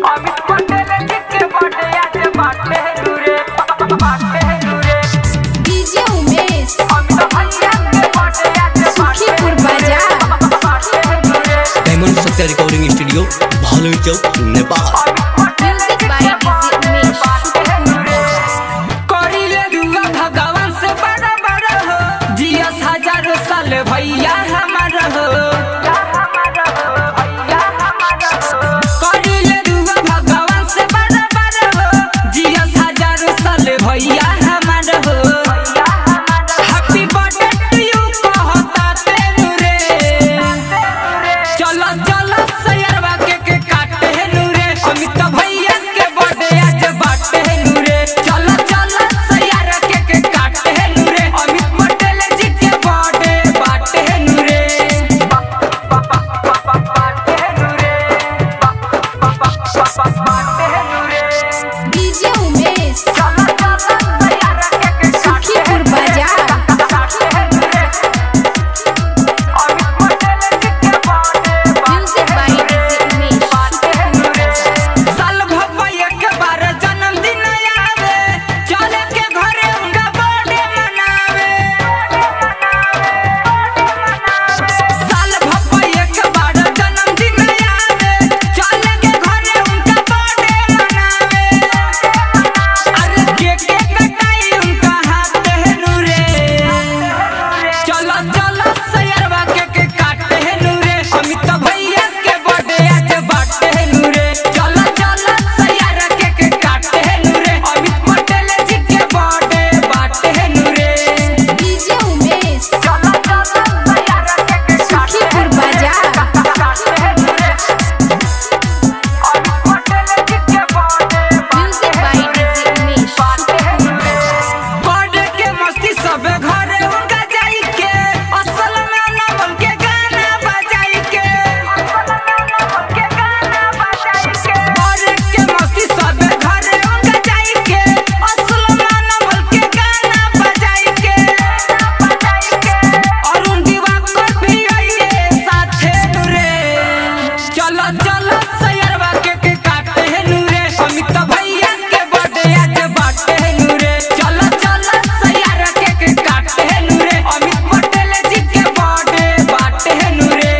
अमित पटेल जी के बर्थडे आज बाटे दूरे डीजे उमेश अमित भैया के बर्थडे आज सुखीपुर बाजार डायमंड सत्या recording studio Bhalu Chowk Nepal. Music by DJ Umesh करिले दुआ भगवान से बड़ा बड़ा हो जिया हजारों साल भैया हमारा हो करिले दुआ भगवान से बड़ा बड़ा हो जिया हजारों साल भैया हमारा हो हैप्पी बर्थडे टू यू कहता तेनु रे चलो चलो सयरवा के काटे नु रे अमित भैया के बर्थडे आज बाटे नु रे चलो चलो सयरवा के काटे नु रे अमित पटेल जी के बर्थडे बाटे नु रे बाटे नु रे डीजे उमेश चलो चलो सयरवा के सुखीपुर बाजार म्यूजिक बाय डीजे उमेश साल भव्य के बार जन्मदिन आवे चले के घरे उनका बर्थडे मनावे साल भव्य के बार जन्मदिन आवे चले के घरे उनका बर्थडे मनावे अरे केक कटाई उनका हाथ हेनु रे चलो चलो सयरवा के काटे हेनु रे अमित भैया के बर्थडे आज बाटे हेनु रे चलो चलो सयरवा के काटे हेनु रे अमित पटेल जी के बर्थडे बाटे हेनु रे डीजे उमेश चलो चलो सयरवा के सुखीपुर बाजार काटे हेनु रे अमित पटेल जी के birthday music by DJ Umesh birthday के मस्ती सब घरे उनका जाई के असल में नमन के गाना बजाई के बर्थडे के मस्ती सब घरे उनका जाई के असल में नमन के गाना बजाई के अरुण दिवाकर भी आइए साथे रे चलो चलो सयरवा के काटे नु रे अमित भैया के बर्थडे आज बाटे नु रे चलो चलो सयरवा के काटे नु रे अमित पटेल जी के बर्थडे बाटे नु रे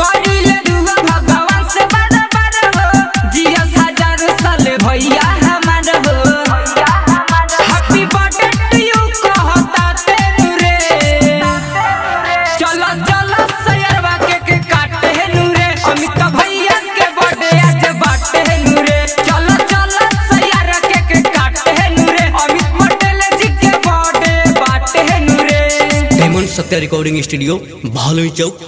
करिले दुआ भगवान से बड़ा बड़ा हो जिया हजारों साल भैया हमारा हो हैप्पी बर्थडे टू यू कहता तेनु रे चलो चलो सयरवा के काटे नु रे अमित भैया के बर्थडे आज बाटे नु रे चलो चलो सयरवा के काटे नु रे अमित पटेल जी के बर्थडे बाटे नु रे डायमंड सत्या रिकॉर्डिंग स्टूडियो भालू चौक।